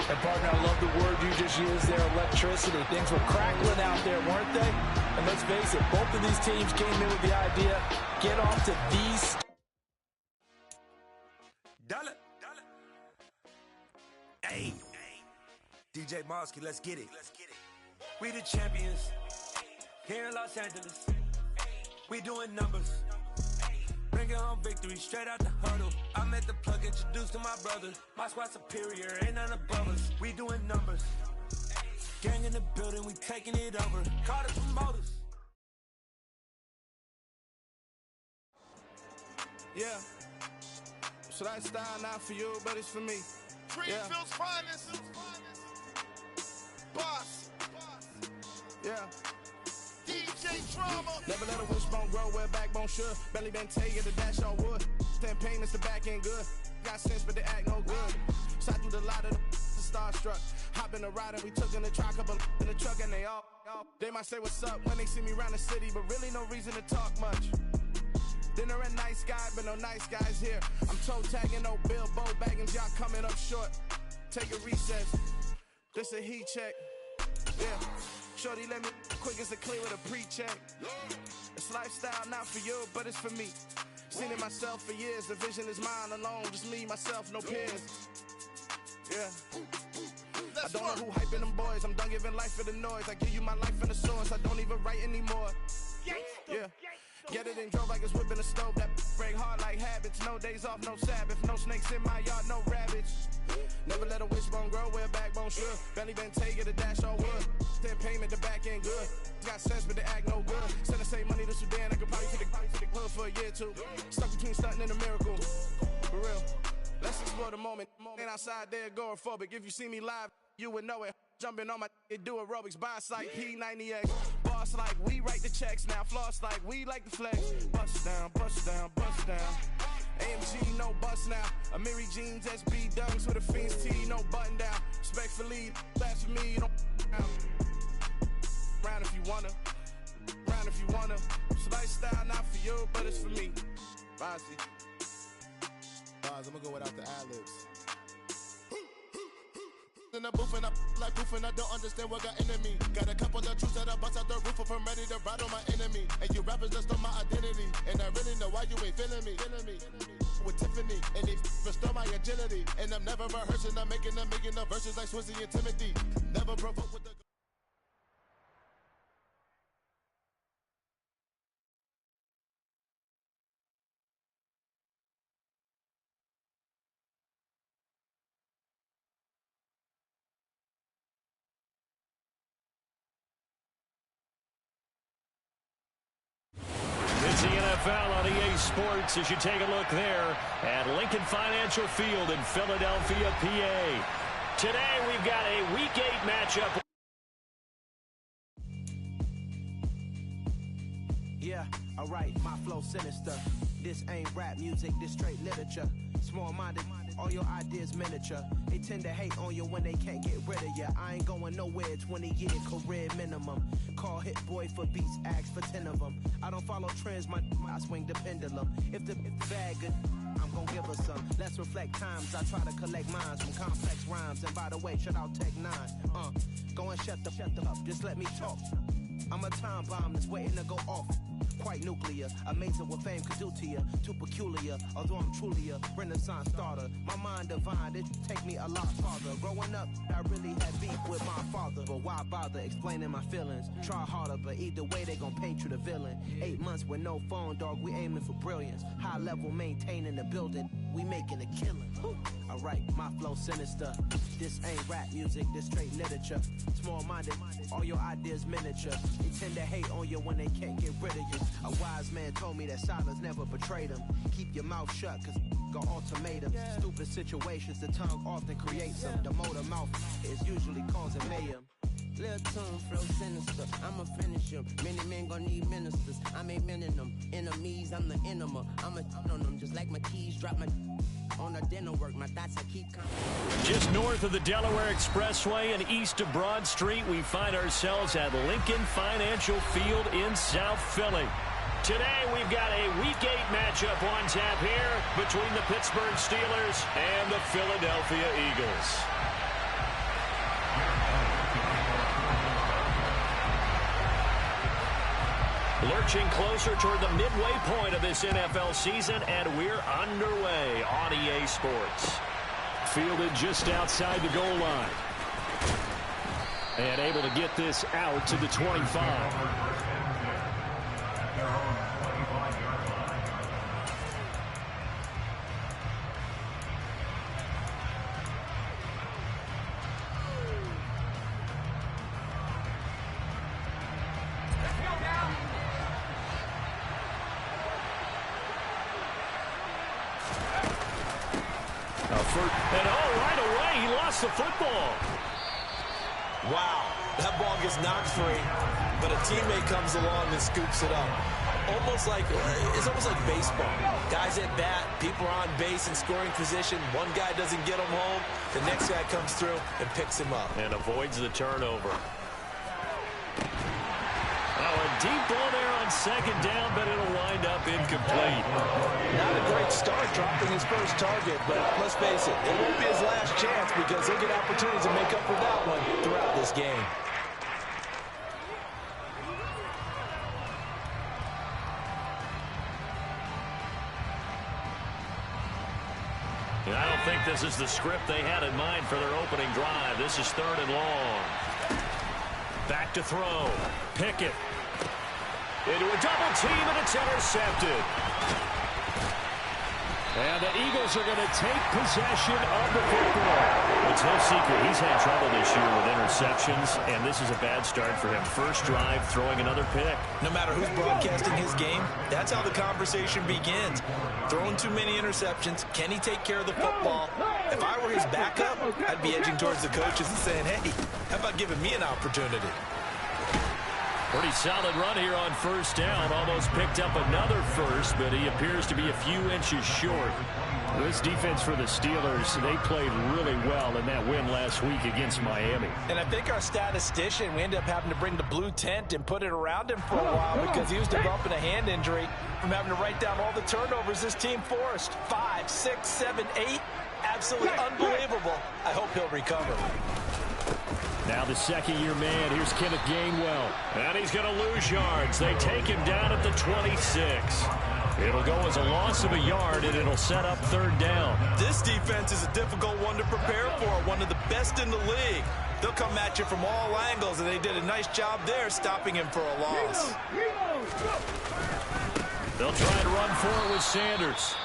And partner, I love the word you just used there, electricity. Things were crackling out there, weren't they? And let's face it, both of these teams came in with the idea, get off to these. Dollar. Hey. DJ Mosky, let's get it. We the champions here in Los Angeles. We doing numbers. Bringing home victory straight out the huddle. I met the plug, introduced to my brother. My squad superior, ain't none above us. We doing numbers. Gang in the building, we taking it over. Call the promoters. Yeah. So that style not for you, but it's for me. Greenfield's finest. Boss. Yeah. DJ Drama. Never let a wishbone grow where a backbone should. Belly been taking the dash on wood. 10 payments, the back ain't good. Got sense, but the act no good. Shot through the lot of the starstruck. Hop in the ride and we took in the truck, couple in the truck, and they might say what's up when they see me around the city, but really no reason to talk much. Dinner a nice guy, but no nice guys here. I'm toe tagging, no Bilbo baggins, y'all coming up short. Take a recess. This a heat check. Yeah. Shorty let me quick as a clear with a pre-check. It's lifestyle not for you, but it's for me. Seen it myself for years. The vision is mine alone. Just me, myself, no peers. Yeah. I don't know who hyping them boys. I'm done giving life for the noise. I give you my life in the source. I don't even write anymore. Yeah. Get it and drove like it's whipping a stove. That break hard like habits. No days off, no Sabbath. No snakes in my yard, no rabbits. Never let a wishbone grow where a backbone should. Belly been taking the dash on wood. 10 payment, the back ain't good. Got sense, but the act no good. Send the same money to Sudan. I could probably take the hood for a year or two. Stuck between stunting and a miracle. For real. Let's explore the moment. Ain't outside there agoraphobic. If you see me live, you would know it. Jumping on my do aerobics, boss like P90X. Boss like we write the checks now. Floss like we like the flex. Bust down, bust down, bust down. AMG, no bust now. Amiri jeans, SB dunks with a Fiends tee, no button down. Respectfully, that's for me, you don't round if you wanna. Round if you wanna. It's lifestyle not for you, but it's for me. Bozzy. I'm gonna go without the ad-libs. In the booth and I like proof and I don't understand what got into me. Got a couple of truths that I bust out the roof if I'm ready to ride on my enemy. And you rappers just stole my identity. And I really know why you ain't feeling me. With Tiffany and they restore my agility. And I'm never rehearsing, I'm making the verses like Swizzy and Timothy. Never provoke with the It's the NFL on EA Sports as you take a look there at Lincoln Financial Field in Philadelphia, PA. Today we've got a Week 8 matchup. Yeah, alright, my flow sinister. This ain't rap music, this straight literature. Small-minded, all your ideas miniature. They tend to hate on you when they can't get rid of you. I ain't going nowhere, 20-year career minimum. Call Hit Boy for beats, ask for 10 of them. I don't follow trends, I swing the pendulum. If the bag good, I'm gon' give her some. Let's reflect times, I try to collect minds from complex rhymes. And by the way, shout out Tech 9. Go and shut the up, just let me talk. I'm a time bomb that's waiting to go off. Quite nuclear, amazing what fame could do to you. Too peculiar, although I'm truly a renaissance starter. My mind divine, it take me a lot farther. Growing up, I really had beef with my father. But why bother explaining my feelings? Try harder, but either way they gon' paint you the villain. 8 months with no phone, dog, we aiming for brilliance. High level maintaining the building, we making a killing. Alright, my flow sinister. This ain't rap music, this straight literature. Small-minded, all your ideas miniature. They tend to hate on you when they can't get rid of you. A wise man told me that silence never betrayed him. Keep your mouth shut, cause got ultimatums. Stupid situations, the tongue often creates them. The motor mouth is usually causing mayhem. Little tune, flow sinister, I'ma finish him. Many men gon' need ministers, I'm a men in them. Enemies, I'm the enema. I'ma on them, just like my keys, drop my on the dinner work, my thoughts I keep coming. Just north of the Delaware Expressway and east of Broad Street, we find ourselves at Lincoln Financial Field in South Philly. Today we've got a Week 8 matchup on tap here between the Pittsburgh Steelers and the Philadelphia Eagles. Lurching closer toward the midway point of this NFL season, and we're underway on EA Sports. Fielded just outside the goal line. And able to get this out to the 25. And right away, he lost the football. Wow, that ball gets knocked free, but a teammate comes along and scoops it up. It's almost like baseball. Guys at bat, people are on base in scoring position. One guy doesn't get him home. The next guy comes through and picks him up. And avoids the turnover. A deep ball there on second down, but it'll wind up incomplete. Not a great start dropping his first target, but let's face it won't be his last chance because he'll get opportunities to make up for that one throughout this game. And I don't think this is the script they had in mind for their opening drive. This is 3rd and long. Back to throw. Pickett. Into a double team, and it's intercepted. And the Eagles are going to take possession of the football. It's no secret he's had trouble this year with interceptions, and this is a bad start for him. First drive, throwing another pick. No matter who's broadcasting his game, that's how the conversation begins. Throwing too many interceptions. Can he take care of the football? If I were his backup, I'd be edging towards the coaches and saying, hey, how about giving me an opportunity? Pretty solid run here on first down. Almost picked up another first, but he appears to be a few inches short. This defense for the Steelers, they played really well in that win last week against Miami. And I think our statistician, we ended up having to bring the blue tent and put it around him for a while because he was developing a hand injury from having to write down all the turnovers this team forced. 5, 6, 7, 8. Absolutely unbelievable. I hope he'll recover. Now the second-year man, here's Kenneth Gainwell. And he's going to lose yards. They take him down at the 26. It'll go as a loss of a yard, and it'll set up 3rd down. This defense is a difficult one to prepare for, one of the best in the league. They'll come at you from all angles, and they did a nice job there stopping him for a loss. They'll try to run for it with Sanders.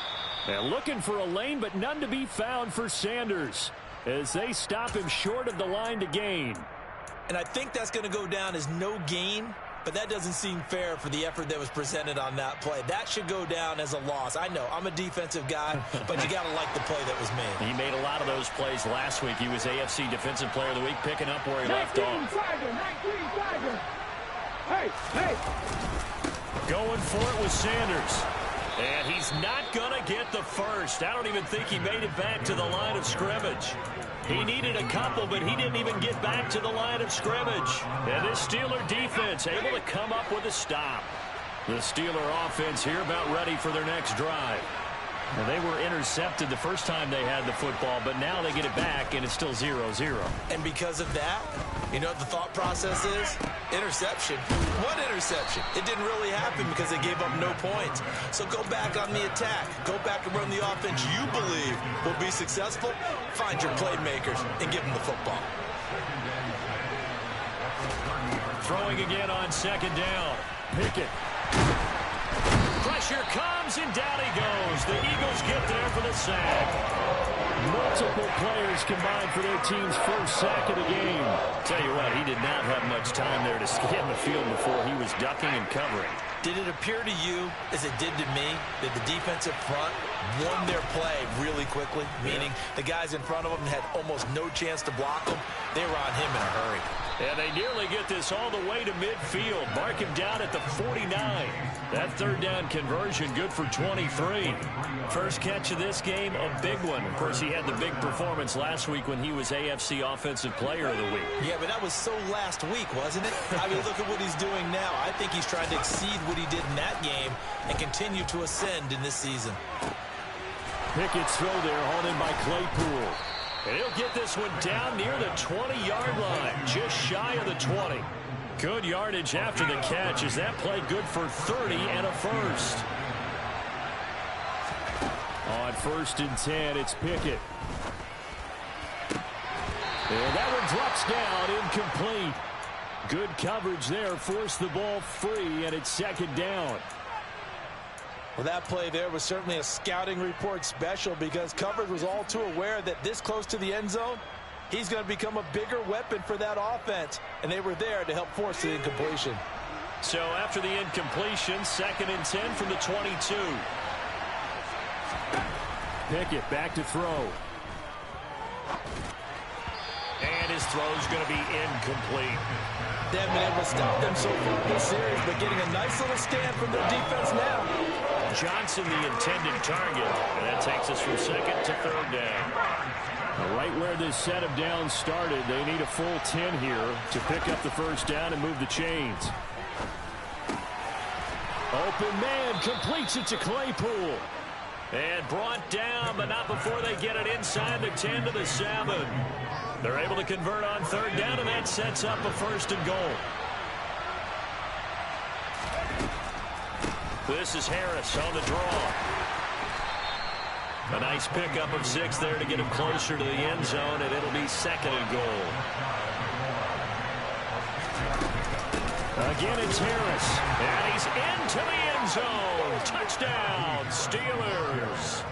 And looking for a lane, but none to be found for Sanders as they stop him short of the line to gain. And I think that's going to go down as no gain, but that doesn't seem fair for the effort that was presented on that play. That should go down as a loss. I know, I'm a defensive guy, but you got to like the play that was made. He made a lot of those plays last week. He was AFC Defensive Player of the Week, picking up where he left off. Going for it with Sanders. And he's not going to get the first. I don't even think he made it back to the line of scrimmage. He needed a couple, but he didn't even get back to the line of scrimmage. And this Steeler defense able to come up with a stop. The Steeler offense here about ready for their next drive. And they were intercepted the first time they had the football, but now they get it back, and it's still 0-0. And because of that, you know what the thought process is? Interception. What interception? It didn't really happen because they gave up no points. So go back on the attack. Go back and run the offense you believe will be successful. Find your playmakers and give them the football. Throwing again on 2nd down. Pickett. Pressure comes, and down he goes. The Eagles get there for the sack. Multiple players combined for their team's first sack of the game. Tell you what, he did not have much time there to scan the field before he was ducking and covering. Did it appear to you, as it did to me, that the defensive front won their play really quickly? Meaning the guys in front of them had almost no chance to block them. They were on him in a hurry. And they nearly get this all the way to midfield. Mark him down at the 49. That 3rd down conversion good for 23. First catch of this game, a big one. Of course, he had the big performance last week when he was AFC Offensive Player of the Week. Yeah, but that was so last week, wasn't it? I mean, look at what he's doing now. I think he's trying to exceed what he did in that game and continue to ascend in this season. Pickett's throw there, hauled in by Claypool. And he'll get this one down near the 20-yard line, just shy of the 20. Good yardage after the catch. Is that play good for 30 and a first? On 1st and 10, it's Pickett. And that one drops down, incomplete. Good coverage there, forced the ball free, and it's 2nd down. Well, that play there was certainly a scouting report special because coverage was all too aware that this close to the end zone, he's going to become a bigger weapon for that offense, and they were there to help force the incompletion. So after the incompletion, 2nd and 10 from the 22. Pickett back to throw. And his throw's going to be incomplete. They haven't been able to stop them so far this series, but getting a nice little stand from their defense now. Johnson the intended target, and that takes us from 2nd to 3rd down. Right where this set of downs started, they need a full 10 here to pick up the 1st down and move the chains. Open man completes it to Claypool. And brought down, but not before they get it inside the 10 to the 7. They're able to convert on 3rd down, and that sets up a 1st and goal. This is Harris on the draw. A nice pickup of 6 there to get him closer to the end zone, and it'll be 2nd and goal. Again, it's Harris, and he's into the end zone. Touchdown, Steelers.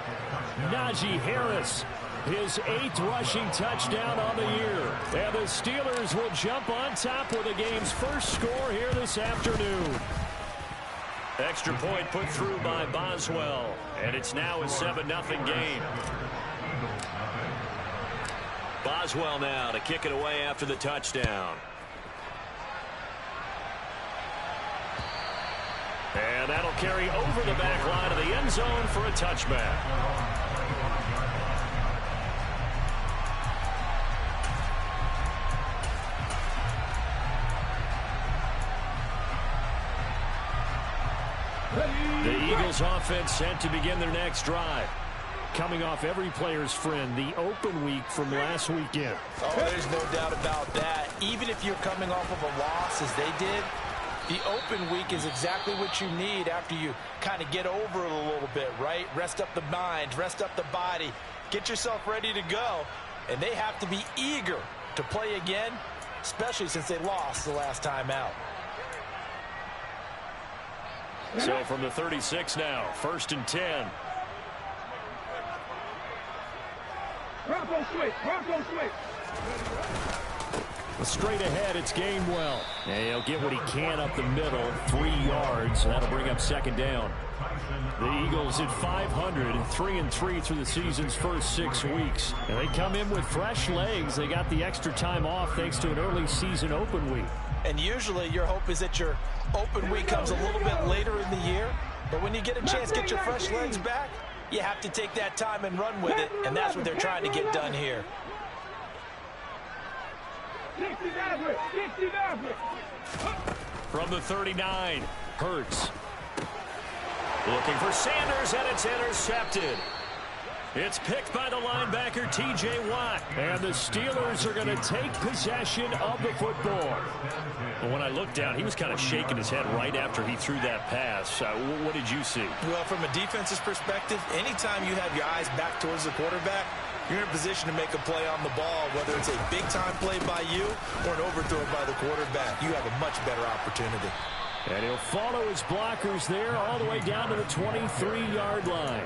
Najee Harris, his 8th rushing touchdown on the year. And the Steelers will jump on top with the game's first score here this afternoon. Extra point put through by Boswell, and it's now a 7-0 game. Boswell now to kick it away after the touchdown. And that'll carry over the back line of the end zone for a touchback. The Eagles offense set to begin their next drive. Coming off every player's friend, the open week from last weekend. Oh, there's no doubt about that. Even if you're coming off of a loss as they did, the open week is exactly what you need after you kind of get over it a little bit, right? Rest up the mind, rest up the body, get yourself ready to go. And they have to be eager to play again, especially since they lost the last time out. So from the 36 now, 1st and 10. Bronco switch. Straight ahead, it's Gainwell. And he'll get what he can up the middle, 3 yards. That'll bring up 2nd down. The Eagles at 500, 3-3 through the season's first 6 weeks. And they come in with fresh legs. They got the extra time off thanks to an early season open week. And usually your hope is that your open week comes a little bit later in the year. But when you get a chance to get your fresh legs back, you have to take that time and run with it. And that's what they're trying to get done here. From the 39, Hurts. Looking for Sanders, and it's intercepted. It's picked by the linebacker, T.J. Watt. And the Steelers are going to take possession of the football. Well, when I looked down, he was kind of shaking his head right after he threw that pass. What did you see? Well, from a defense's perspective, anytime you have your eyes back towards the quarterback, you're in a position to make a play on the ball, whether it's a big-time play by you or an overthrow by the quarterback. You have a much better opportunity. And he'll follow his blockers there all the way down to the 23-yard line.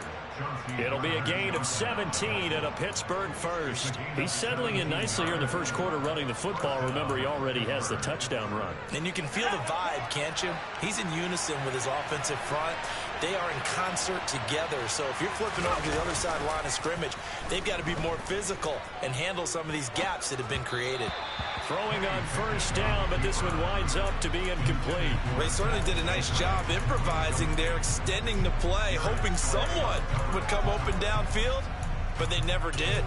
It'll be a gain of 17 and a Pittsburgh first. He's settling in nicely here in the first quarter running the football. Remember, he already has the touchdown run. And you can feel the vibe, can't you? He's in unison with his offensive front. They are in concert together. So if you're flipping over to the other side line of scrimmage, they've got to be more physical and handle some of these gaps that have been created. Throwing on 1st down, but this one winds up to be incomplete. They certainly did a nice job improvising there, extending the play, hoping someone would come open downfield, but they never did.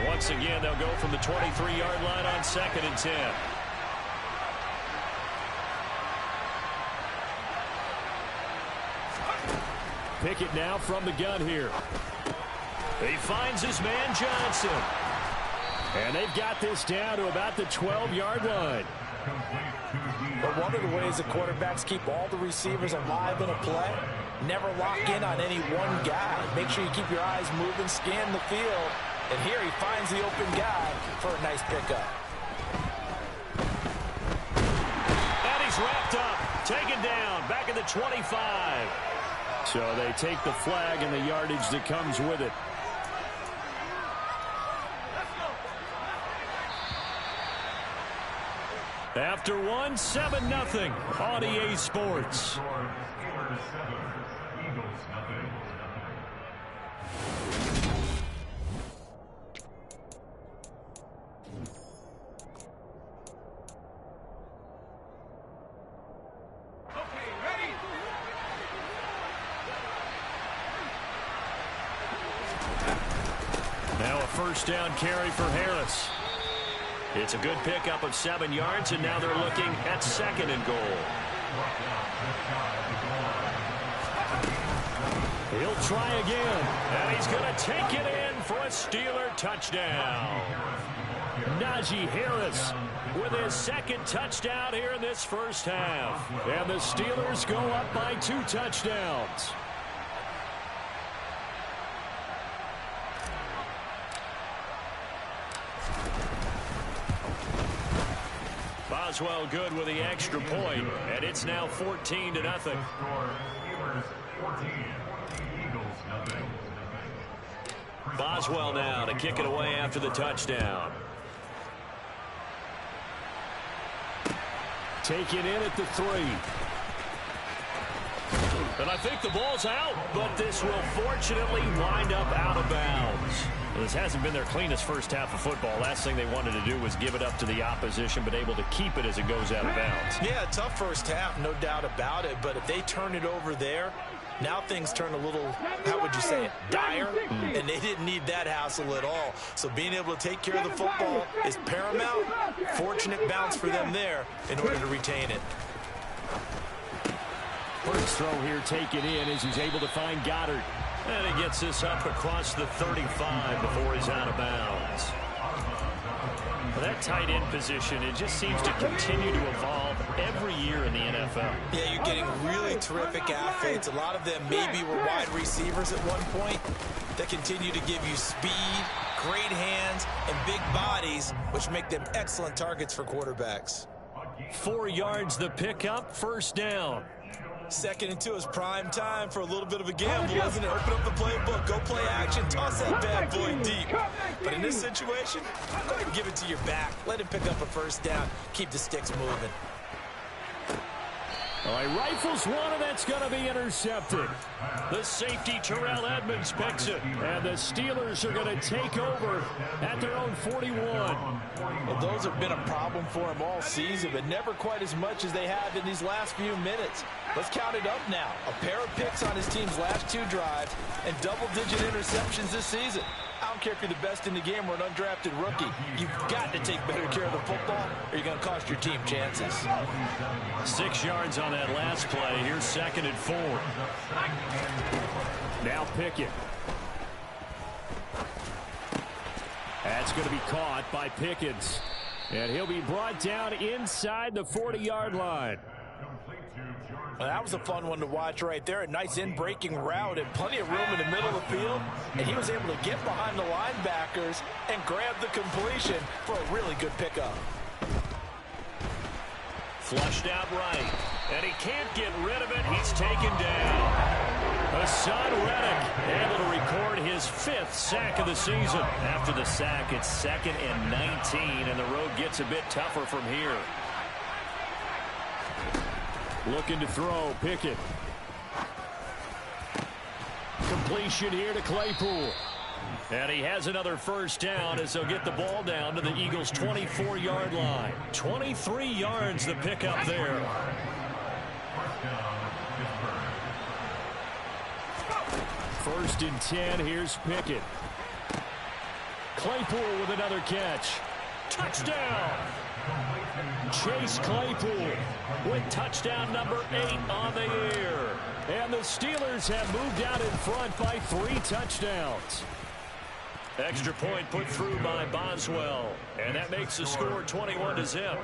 Once again, they'll go from the 23-yard line on 2nd and 10. Pickett now from the gun here. He finds his man Johnson. And they've got this down to about the 12-yard line. But one of the ways that quarterbacks keep all the receivers alive in a play, never lock in on any one guy. Make sure you keep your eyes moving, scan the field, and here he finds the open guy for a nice pickup. And he's wrapped up, taken down, back at the 25. So they take the flag and the yardage that comes with it. After one, 7-0 on EA Sports. Now a first down carry for Harris. It's a good pickup of 7 yards, and now they're looking at 2nd and goal. He'll try again, and he's going to take it in for a Steeler touchdown. Najee Harris with his 2nd touchdown here in this first half. And the Steelers go up by 2 touchdowns. Boswell good with the extra point, and it's now 14-0. Boswell now to kick it away after the touchdown. Taken in at the 3. And I think the ball's out, but this will fortunately wind up out of bounds. Well, this hasn't been their cleanest first half of football. Last thing they wanted to do was give it up to the opposition, but able to keep it as it goes out of bounds. Yeah, tough first half, no doubt about it. But if they turn it over there, now things turn a little, how would you say it, dire? And they didn't need that hassle at all. So being able to take care of the football is paramount. Fortunate bounce for them there in order to retain it. First throw here taken in as he's able to find Goddard. And he gets this up across the 35 before he's out of bounds. Well, that tight end position, it just seems to continue to evolve every year in the NFL. Yeah, you're getting really terrific athletes. A lot of them maybe were wide receivers at one point that continue to give you speed, great hands, and big bodies, which make them excellent targets for quarterbacks. 4 yards the pickup, first down. 2nd and 2 is prime time for a little bit of a gamble, isn't it? Open up the playbook, go play action, toss that bad boy deep. But in this situation, go ahead and give it to your back. Let him pick up a first down. Keep the sticks moving. All right, rifles one, and that's going to be intercepted. The safety, Terrell Edmonds, picks it. And the Steelers are going to take over at their own 41. Well, those have been a problem for him all season, but never quite as much as they have in these last few minutes. Let's count it up now. A pair of picks on his team's last 2 drives and double-digit interceptions this season. I don't care if you're the best in the game or an undrafted rookie. You've got to take better care of the football or you're going to cost your team chances. 6 yards on that last play. Here's 2nd and 4. Now Pickett. That's going to be caught by Pickens. And he'll be brought down inside the 40-yard line. Well, that was a fun one to watch right there. A nice in-breaking route and plenty of room in the middle of the field. And he was able to get behind the linebackers and grab the completion for a really good pickup. Flushed out right. And he can't get rid of it. He's taken down. Hassan Reddick able to record his 5th sack of the season. After the sack, it's 2nd and 19, and the road gets a bit tougher from here. Looking to throw, Pickett. Completion here to Claypool. And he has another first down as they'll get the ball down to the Eagles' 24-yard line. 23 yards the pickup there. First and 10, here's Pickett. Claypool with another catch. Touchdown! Chase Claypool with touchdown number 8 on the year. And the Steelers have moved out in front by 3 touchdowns. Extra point put through by Boswell. And that makes the score 21-0.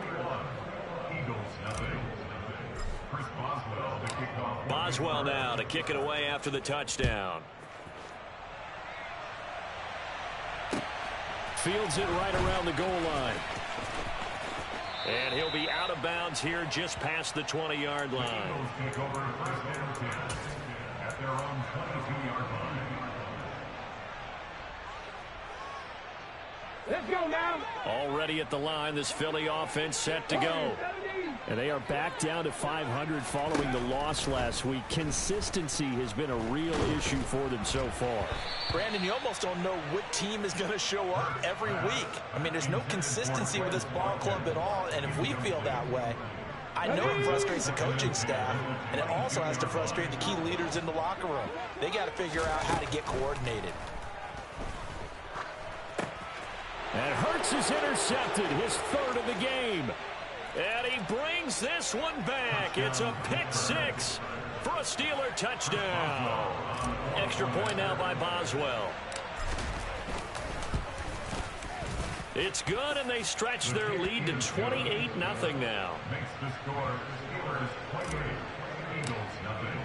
Boswell now to kick it away after the touchdown. Fields it right around the goal line. And he'll be out of bounds here just past the 20-yard line. Take over first and 10 at their own 22-yard line. Let's go now. Already at the line, this Philly offense set to go. And they are back down to 500 following the loss last week. Consistency has been a real issue for them so far. Brandon, you almost don't know what team is going to show up every week. I mean, there's no consistency with this ball club at all, and if we feel that way, I know it frustrates the coaching staff, and it also has to frustrate the key leaders in the locker room. They got to figure out how to get coordinated. And Hurts is intercepted, his third of the game. And he brings this one back. It's a pick six for a Steeler touchdown. Extra point now by Boswell. It's good, and they stretch their lead to 28-0 now. Makes the score Steelers 28, Eagles nothing.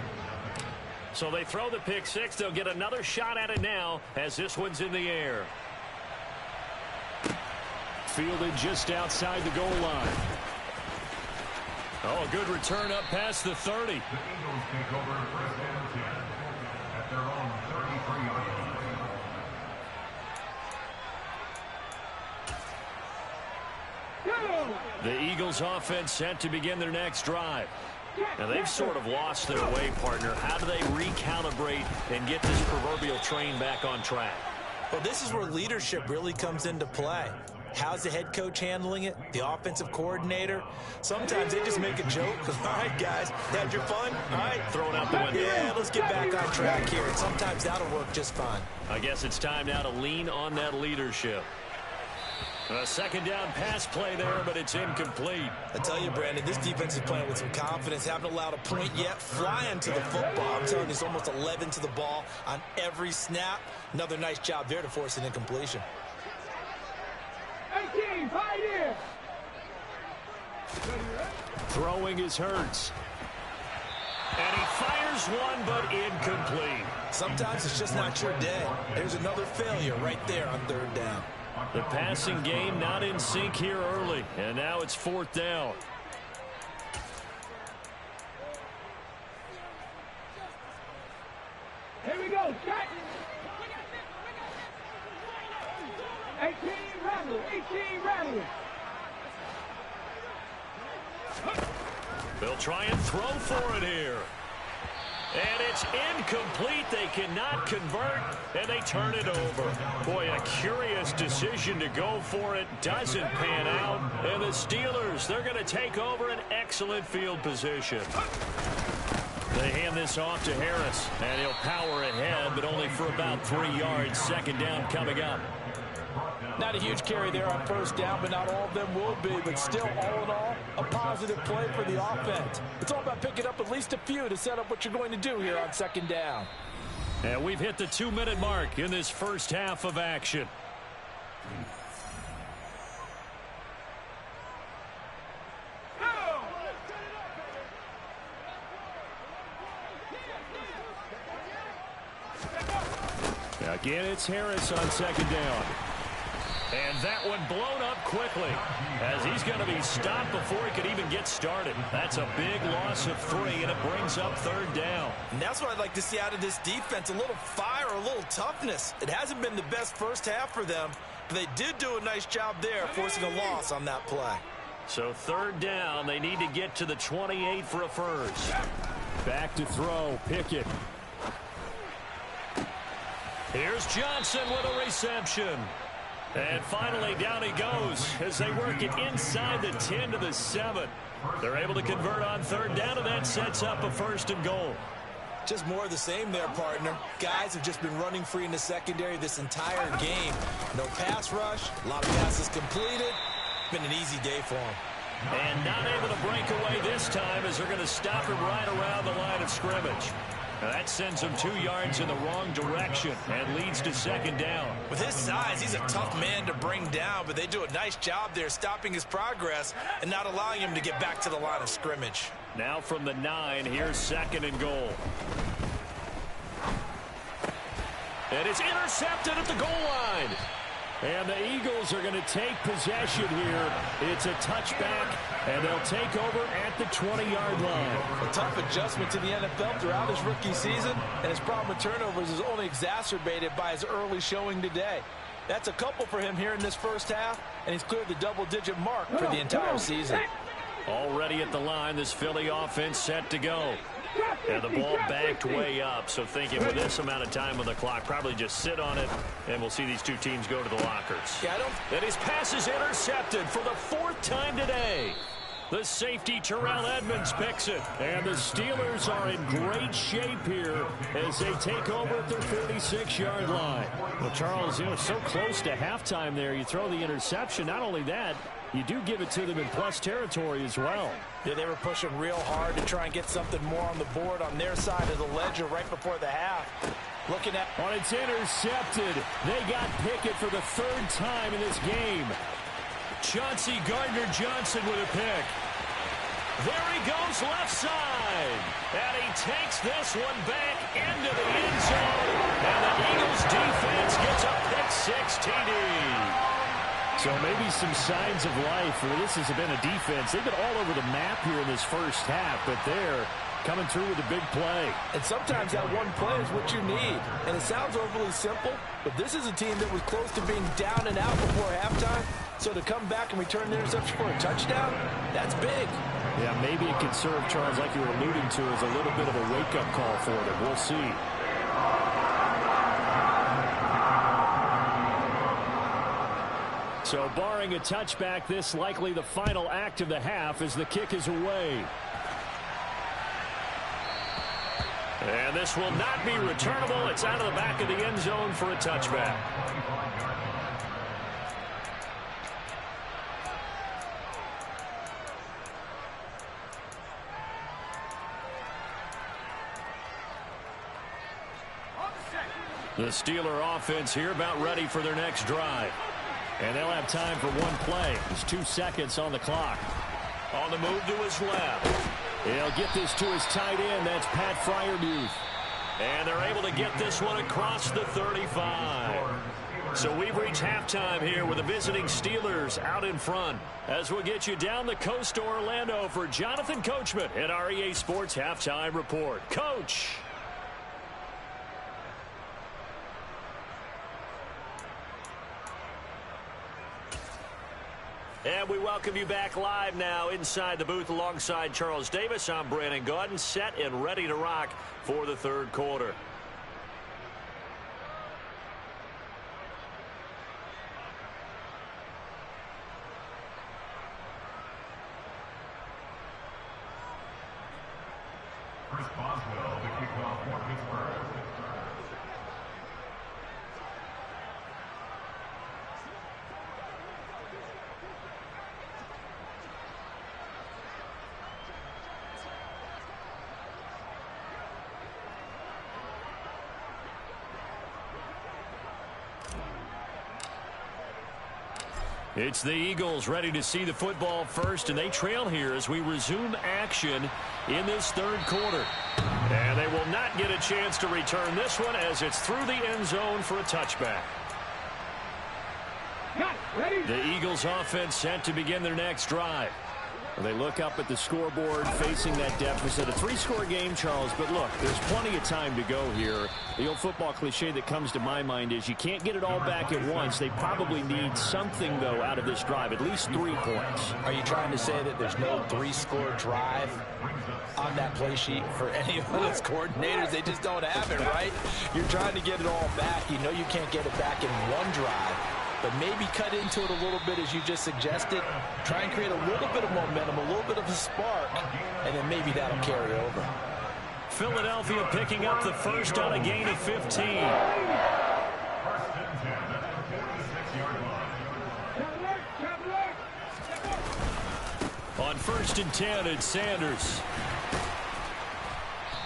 So they throw the pick six. They'll get another shot at it now as this one's in the air. Fielded just outside the goal line. Oh, a good return up past the 30. The Eagles take over first and 10 at their own 33-yard line. The Eagles offense set to begin their next drive. Now, they've sort of lost their way, partner. How do they recalibrate and get this proverbial train back on track? Well, this is where leadership really comes into play. How's the head coach handling it? The offensive coordinator? Sometimes they just make a joke. All right, guys, had your fun? All right, throw it out the window. Yeah, let's get back on track here. And sometimes that'll work just fine. I guess it's time now to lean on that leadership. A second down pass play there, but it's incomplete. I tell you, Brandon, this defense is playing with some confidence. Haven't allowed a point yet. Flying to the football. I'm telling you, it's almost 11 to the ball on every snap. Another nice job there to force an incompletion. 18, pioneer. Throwing is Hurts. And he fires one, but incomplete. Sometimes it's just not your day. There's another failure right there on third down. The passing game not in sync here early. And now it's fourth down. Here we go, shot. 18 rattle, 18 rattle. They'll try and throw for it here. And it's incomplete. They cannot convert, and they turn it over. Boy, a curious decision to go for it. Doesn't pan out. And the Steelers, they're going to take over an excellent field position. They hand this off to Harris, and he'll power ahead, but only for about 3 yards. Second down coming up. Not a huge carry there on first down, but not all of them will be. But still, all in all, a positive play for the offense. It's all about picking up at least a few to set up what you're going to do here on second down. And we've hit the 2-minute mark in this first half of action. Again, it's Harris on second down. And that one blown up quickly as he's going to be stopped before he could even get started. That's a big loss of 3, and it brings up third down. And that's what I'd like to see out of this defense, a little fire, a little toughness. It hasn't been the best first half for them, but they did do a nice job there, forcing a loss on that play. So third down, they need to get to the 28 for a first. Back to throw, Pickett. Here's Johnson with a reception. And finally, down he goes as they work it inside the 10 to the 7. They're able to convert on third down, and that sets up a first and goal. Just more of the same there, partner. Guys have just been running free in the secondary this entire game. No pass rush, a lot of passes completed. Been an easy day for them. And not able to break away this time as they're going to stop him right around the line of scrimmage. That sends him 2 yards in the wrong direction and leads to second down. With his size, he's a tough man to bring down, but they do a nice job there stopping his progress and not allowing him to get back to the line of scrimmage. Now from the 9, here's second and goal. And it's intercepted at the goal line. And the Eagles are going to take possession here. It's a touchback, and they'll take over at the 20-yard line. A tough adjustment to the NFL throughout his rookie season, and his problem with turnovers is only exacerbated by his early showing today. That's a couple for him here in this first half, and he's cleared the double-digit mark for the entire season. Already at the line, this Philly offense set to go. And the ball backed way up, so thinking with this amount of time on the clock, probably just sit on it, and we'll see these two teams go to the lockers. And his pass is intercepted for the 4th time today. The safety, Terrell Edmonds, picks it. And the Steelers are in great shape here as they take over at their 46-yard line. Well, Charles, so close to halftime there. You throw the interception. Not only that, you do give it to them in plus territory as well. Yeah, they were pushing real hard to try and get something more on the board on their side of the ledger right before the half. Looking at... Oh, it's intercepted. They got Pickett for the 3rd time in this game. Chauncey Gardner-Johnson with a pick. There he goes left side. And he takes this one back into the end zone. And the Eagles defense gets a pick-6 TD. So maybe some signs of life. This has been a defense. They've been all over the map here in this first half, but they're coming through with a big play. And sometimes that one play is what you need. And it sounds overly simple, but this is a team that was close to being down and out before halftime. So to come back and return the interception for a touchdown, that's big. Yeah, maybe it could serve, Charles, like you were alluding to, as a little bit of a wake-up call for them. We'll see. So barring a touchback, this likely the final act of the half as the kick is away. And this will not be returnable. It's out of the back of the end zone for a touchback. The Steeler offense here about ready for their next drive. And they'll have time for one play. There's 2 seconds on the clock. On the move to his left. He'll get this to his tight end. That's Pat Freiermuth. And they're able to get this one across the 35. So we've reached halftime here with the visiting Steelers out in front. As we'll get you down the coast to Orlando for Jonathan Coachman at our EA Sports Halftime Report. Coach. And we welcome you back live now inside the booth alongside Charles Davis. I'm Brandon Gaudin, set and ready to rock for the 3rd quarter. Chris Boswell, the kickoff for Pittsburgh. It's the Eagles ready to see the football first, and they trail here as we resume action in this 3rd quarter. And they will not get a chance to return this one as it's through the end zone for a touchback. The Eagles offense set to begin their next drive. They look up at the scoreboard facing that deficit. A 3-score game, Charles, but look, there's plenty of time to go here. The old football cliche that comes to my mind is you can't get it all back at once. They probably need something, though, out of this drive, at least 3 points. Are you trying to say that there's no 3-score drive on that play sheet for any of those coordinators? They just don't have it, right? You're trying to get it all back. You know you can't get it back in one drive. But maybe cut into it a little bit as you just suggested. Try and create a little bit of momentum, a little bit of a spark, and then maybe that'll carry over. Philadelphia picking up the first on a gain of 15. First and 10 at the 46-yard line. On 1st and 10, it's Sanders.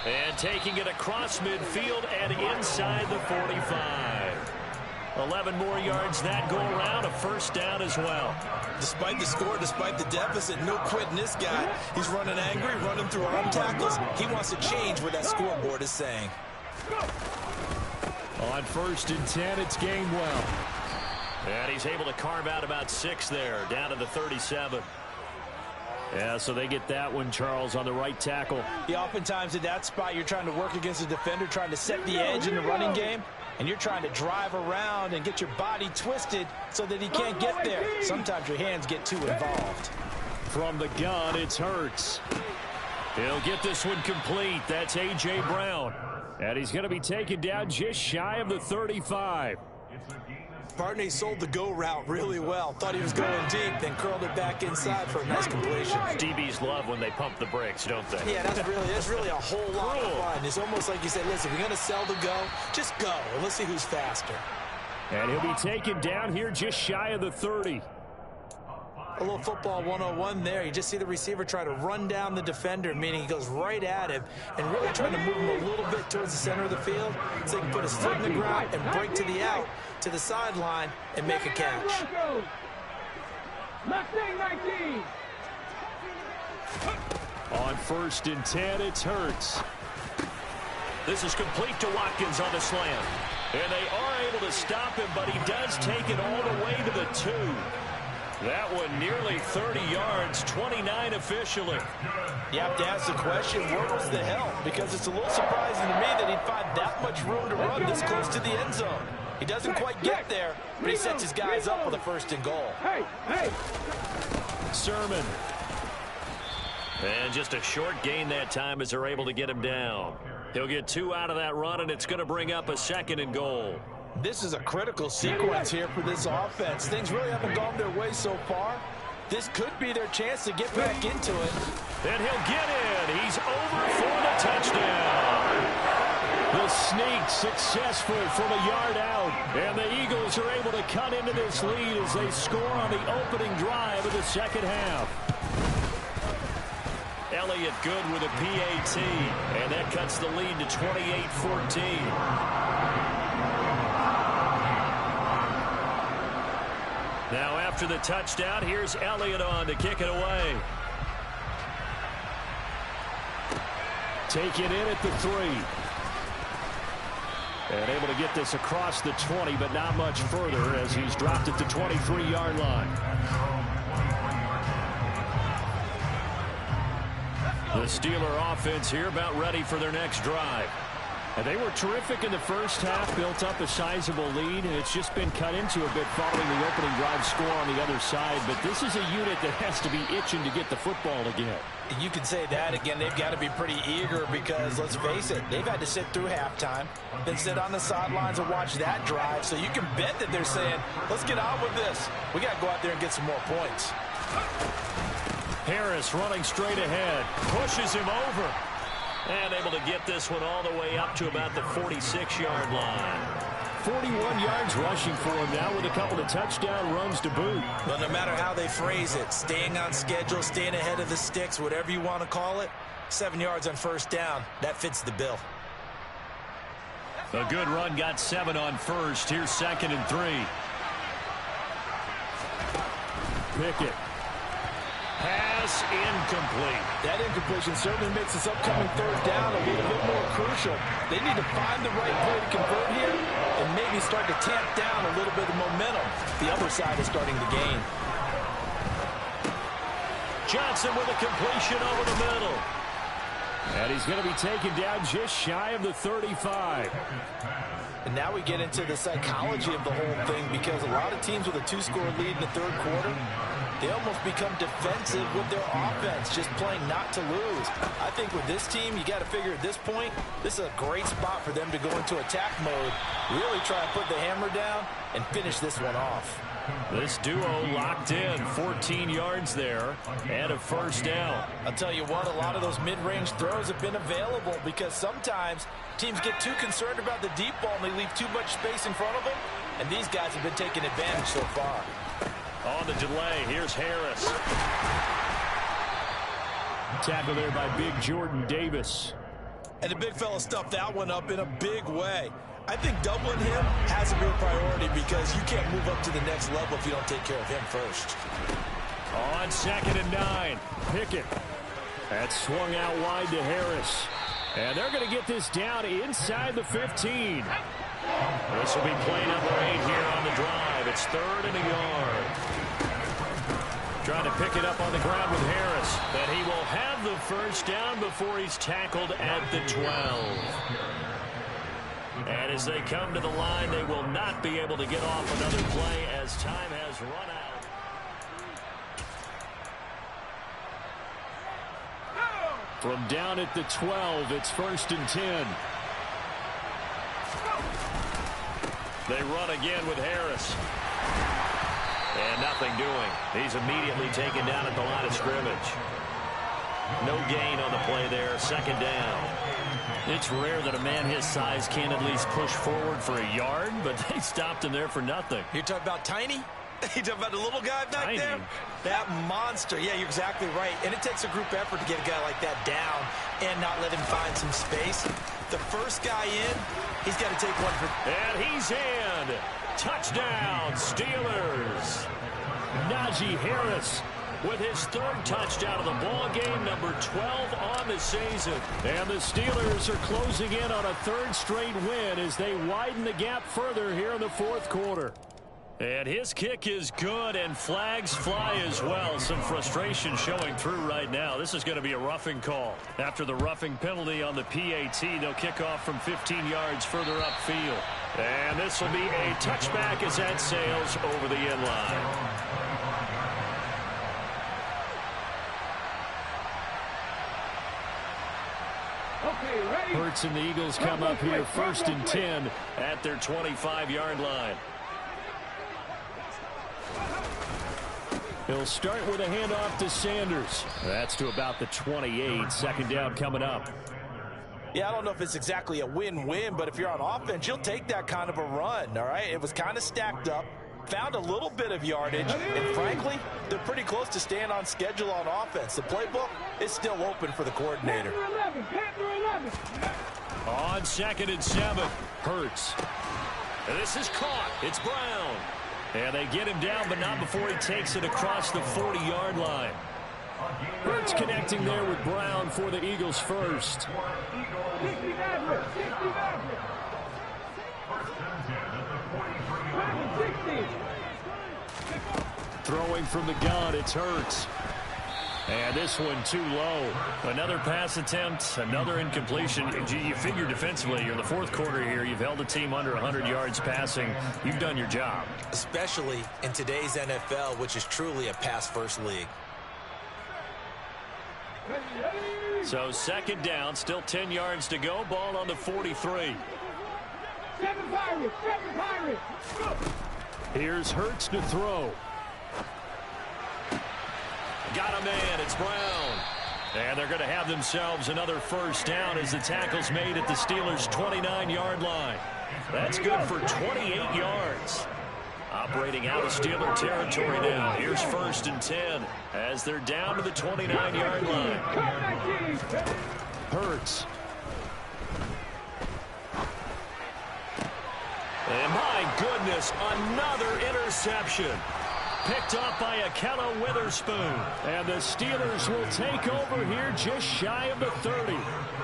And taking it across midfield and inside the 45. 11 more yards that go around, a first down as well. Despite the score, despite the deficit, no quitting this guy. He's running angry, running through arm tackles. He wants to change what that scoreboard is saying. On 1st and 10, it's Gainwell. And he's able to carve out about 6 there, down to the 37. Yeah, so they get that one, Charles, on the right tackle. Yeah, oftentimes in that spot, you're trying to work against the defender, trying to set the edge in the running game, and you're trying to drive around and get your body twisted so that he can't get there. Sometimes your hands get too involved. From the gun, it's Hurts. He'll get this one complete. That's A.J. Brown. And he's going to be taken down just shy of the 35. Barney sold the go route really well. Thought he was going deep, then curled it back inside for a nice completion. DBs love when they pump the brakes, don't they? Yeah, that's really a whole lot of fun. It's almost like you said, listen, we're going to sell the go. Just go, and let's see who's faster. And he'll be taken down here just shy of the 30. A little football 101 there. You just see the receiver try to run down the defender, meaning he goes right at him and really trying to move him a little bit towards the center of the field so he can put his foot in the ground and break to the out, to the sideline, and make a catch. Mustang 19. On 1st and 10, it's Hurts. This is complete to Watkins on the slant. And they are able to stop him, but he does take it all the way to the 2. That one nearly 30 yards, 29 officially. You have to ask the question, where was the help? Because it's a little surprising to me that he'd find that much room to run this close to the end zone. He doesn't quite get there, but he sets his guys up with a 1st and goal. Hey. Sermon. And just a short gain that time as they're able to get him down. He'll get 2 out of that run, and it's going to bring up a 2nd and goal. This is a critical sequence here for this offense. Things really haven't gone their way so far. This could be their chance to get back into it. And he'll get in. He's over for the touchdown. The sneak successful from a yard out. And the Eagles are able to cut into this lead as they score on the opening drive of the second half. Elliott good with a PAT. And that cuts the lead to 28-14. Now after the touchdown, here's Elliott on to kick it away. Take it in at the 3. And able to get this across the 20, but not much further as he's dropped at the 23-yard line. The Steeler offense here about ready for their next drive. And they were terrific in the first half, built up a sizable lead, and it's just been cut into a bit following the opening drive score on the other side. But this is a unit that has to be itching to get the football again. You can say that again. They've got to be pretty eager because, let's face it, they've had to sit through halftime, then sit on the sidelines and watch that drive. So you can bet that they're saying, let's get on with this. We got to go out there and get some more points. Harris running straight ahead, pushes him over. And able to get this one all the way up to about the 46-yard line. 41 yards rushing for him now with a couple of touchdown runs to boot. But no matter how they phrase it, staying on schedule, staying ahead of the sticks, whatever you want to call it, 7 yards on 1st down, that fits the bill. A good run, got 7 on 1st. Here's 2nd and 3. Pickett. Pass incomplete. That incompletion certainly makes this upcoming 3rd down a little bit more crucial. They need to find the right play to convert here and maybe start to tamp down a little bit of momentum. The other side is starting to gain. Johnson with a completion over the middle. And he's going to be taken down just shy of the 35. And now we get into the psychology of the whole thing because a lot of teams with a 2-score lead in the 3rd quarter, they almost become defensive with their offense, just playing not to lose. I think with this team, you got to figure at this point, this is a great spot for them to go into attack mode, really try to put the hammer down and finish this one off. This duo locked in, 14 yards there, and a 1st down. I'll tell you what, a lot of those mid-range throws have been available because sometimes teams get too concerned about the deep ball and they leave too much space in front of them, and these guys have been taking advantage so far. On the delay, here's Harris. Tackle there by big Jordan Davis. And the big fella stuffed that one up in a big way. I think doubling him has to be a priority because you can't move up to the next level if you don't take care of him first. On 2nd and 9, Pickett. That's swung out wide to Harris. And they're going to get this down inside the 15. This will be play number 8 here on the drive. It's 3rd and a yard. Trying to pick it up on the ground with Harris. But he will have the first down before he's tackled at the 12. And as they come to the line, they will not be able to get off another play as time has run out. From down at the 12, it's 1st and 10. They run again with Harris. And nothing doing. He's immediately taken down at the line of scrimmage. No gain on the play there. 2nd down. It's rare that a man his size can at least push forward for a yard, but they stopped him there for nothing. You're talking about Tiny? You talking about the little guy back there? That monster. Yeah, you're exactly right. And it takes a group effort to get a guy like that down and not let him find some space. The first guy in, he's got to take one for... And he's in. Touchdown, Steelers. Najee Harris with his 3rd touchdown of the ball game, number 12 on the season. And the Steelers are closing in on a 3rd straight win as they widen the gap further here in the 4th quarter. And his kick is good, and flags fly as well. Some frustration showing through right now. This is going to be a roughing call. After the roughing penalty on the PAT, they'll kick off from 15 yards further upfield. And this will be a touchback as that sails over the end line. Hurts and the Eagles come up here 1st and 10 at their 25-yard line. He'll start with a handoff to Sanders. That's to about the 28. 2nd down coming up. Yeah, I don't know if it's exactly a win-win, but if you're on offense, you'll take that kind of a run, all right? It was kind of stacked up, found a little bit of yardage, and frankly, they're pretty close to staying on schedule on offense. The playbook is still open for the coordinator. On 2nd and 7, Hurts. And this is caught. It's Brown. And they get him down, but not before he takes it across the 40-yard line. Hurts connecting there with Brown for the Eagles first. Throwing from the gun, it's Hurts. And this one too low. Another pass attempt, another incompletion. You figure defensively, you're in the 4th quarter here. You've held a team under 100 yards passing. You've done your job. Especially in today's NFL, which is truly a pass-first league. So 2nd down, still 10 yards to go. Ball on the 43. Here's Hurts to throw. Got a man. It's Brown. And they're going to have themselves another 1st down as the tackle's made at the Steelers' 29-yard line. That's good for 28 yards. Operating out of Steeler territory now. Here's 1st and 10 as they're down to the 29-yard line. Hurts. And my goodness, another interception. Picked up by Ahkello Witherspoon. And the Steelers will take over here just shy of the 30.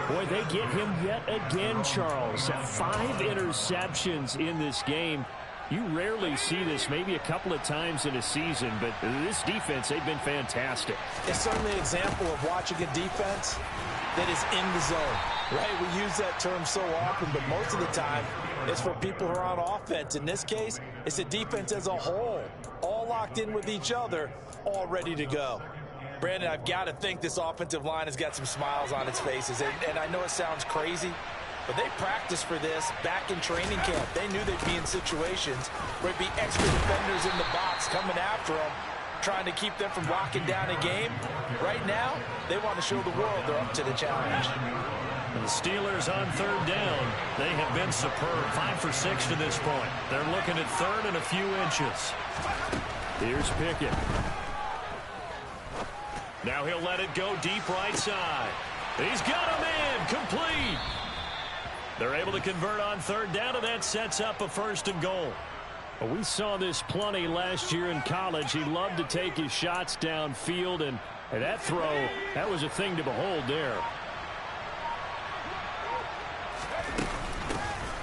Boy, they get him yet again, Charles. 5 interceptions in this game. You rarely see this, maybe a couple of times in a season, but this defense, they've been fantastic. It's certainly an example of watching a defense that is in the zone, right? We use that term so often, but most of the time, it's for people who are on offense. In this case, it's a defense as a whole, all locked in with each other, all ready to go. Brandon, I've got to think this offensive line has got some smiles on its faces, and I know it sounds crazy, but they practiced for this back in training camp. They knew they'd be in situations where it'd be extra defenders in the box coming after them, trying to keep them from locking down a game. Right now, they want to show the world they're up to the challenge. The Steelers on 3rd down. They have been superb. 5 for 6 to this point. They're looking at 3rd and a few inches. Here's Pickett. Now he'll let it go deep right side. He's got him in. Complete. They're able to convert on third down, and that sets up a 1st and goal. Well, we saw this plenty last year in college. He loved to take his shots downfield, and that throw, that was a thing to behold there.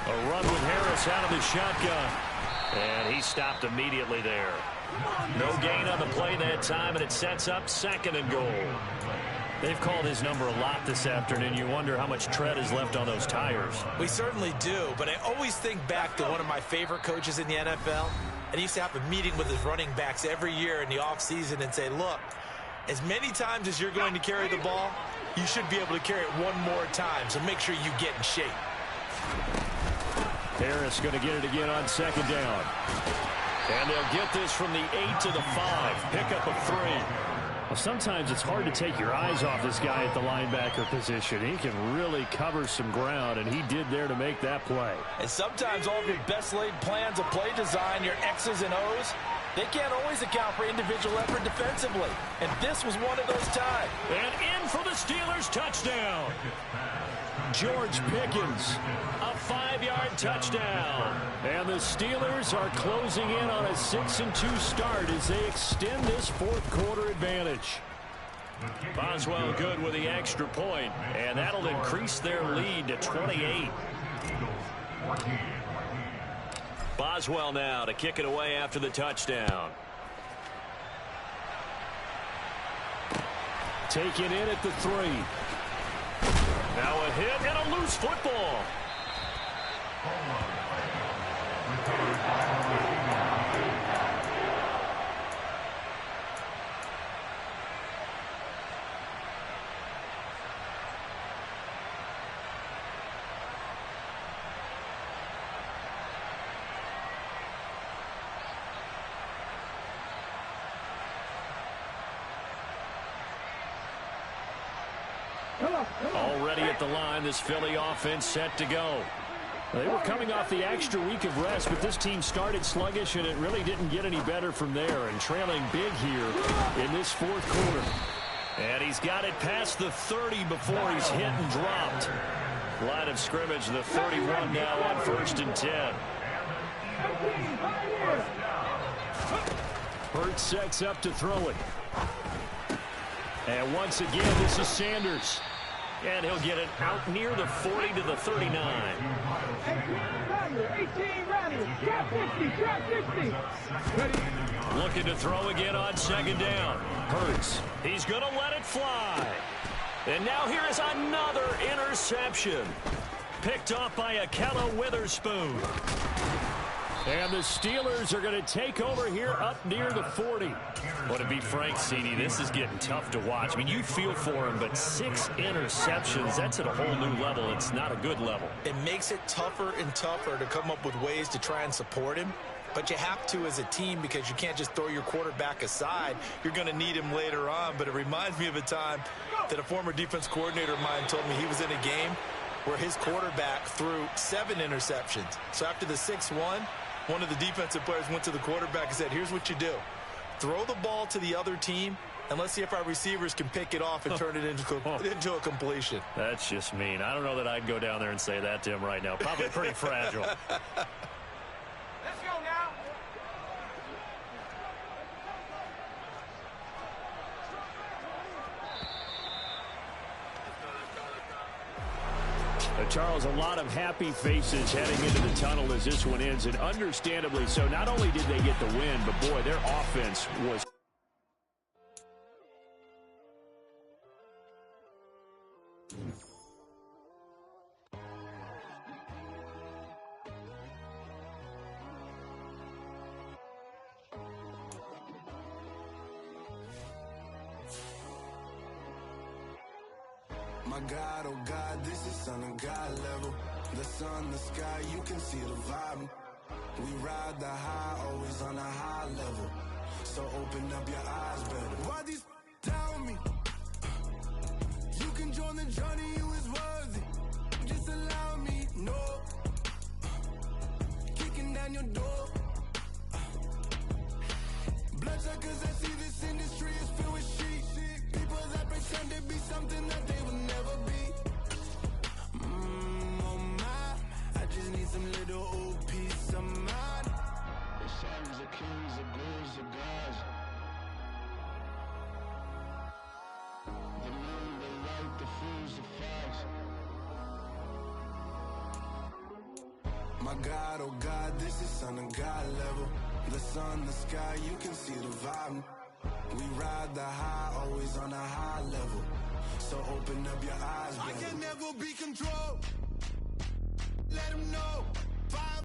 A run with Harris out of the shotgun. And he stopped immediately there. No gain on the play that time, and it sets up 2nd and goal. They've called his number a lot this afternoon. You wonder how much tread is left on those tires. We certainly do, but I always think back to one of my favorite coaches in the NFL. And he used to have a meeting with his running backs every year in the offseason and say, look, as many times as you're going to carry the ball, you should be able to carry it one more time, so make sure you get in shape. Harris going to get it again on 2nd down. And they'll get this from the 8 to the 5. Pickup of 3. Well, sometimes it's hard to take your eyes off this guy at the linebacker position. He can really cover some ground, and he did there to make that play. And sometimes all of your best laid plans of play design, your X's and O's, they can't always account for individual effort defensively. And this was one of those times. And in for the Steelers touchdown. George Pickens, a 5-yard touchdown. And the Steelers are closing in on a 6-2 start as they extend this 4th quarter advantage. Boswell good with the extra point, and that'll increase their lead to 28. Boswell now to kick it away after the touchdown. Taken in at the 3. Now a hit and a loose football. Already at the line, this Philly offense set to go. They were coming off the extra week of rest, but this team started sluggish, and it really didn't get any better from there, and trailing big here in this 4th quarter. And he's got it past the 30 before he's hit and dropped. Line of scrimmage, the 31 now on 1st and 10. Hurts sets up to throw it. And once again, this is Sanders. And he'll get it out near the 40 to the 39. 18 Randall, drop 50. Looking to throw again on 2nd down. Hurts. He's going to let it fly. And now here is another interception. Picked off by Ahkello Witherspoon. And the Steelers are going to take over here up near the 40. Well, to be frank, CD, this is getting tough to watch. I mean, you feel for him, but 6 interceptions, that's at a whole new level. It's not a good level. It makes it tougher and tougher to come up with ways to try and support him. But you have to as a team because you can't just throw your quarterback aside. You're going to need him later on. But it reminds me of a time that a former defense coordinator of mine told me he was in a game where his quarterback threw 7 interceptions. So after the 6th one of the defensive players went to the quarterback and said, here's what you do. Throw the ball to the other team, and let's see if our receivers can pick it off and turn it into a completion. That's just mean. I don't know that I'd go down there and say that to him right now. Probably pretty fragile. Let's go now. Charles, a lot of happy faces heading into the tunnel as this one ends, and understandably so. Not only did they get the win, but boy, their offense was... My God, oh God, this is Son of God level. The sun, the sky, you can see the vibe. We ride the high, always on a high level. So open up your eyes better. Why these tell me? You can join the journey, you is worthy. Just allow me, no. Kicking down your door. Bloodsuckers, I see this industry is filled with sheep. People that pretend to be something that they will never be. some little old peace of mind. The sons of kings, the ghouls, the gods. The moon, the light, the fools, the facts. My God, oh God, this is son of God level. The sun, the sky, you can see the vibe. We ride the high, always on a high level. So open up your eyes, baby. I can never be controlled. Let them know.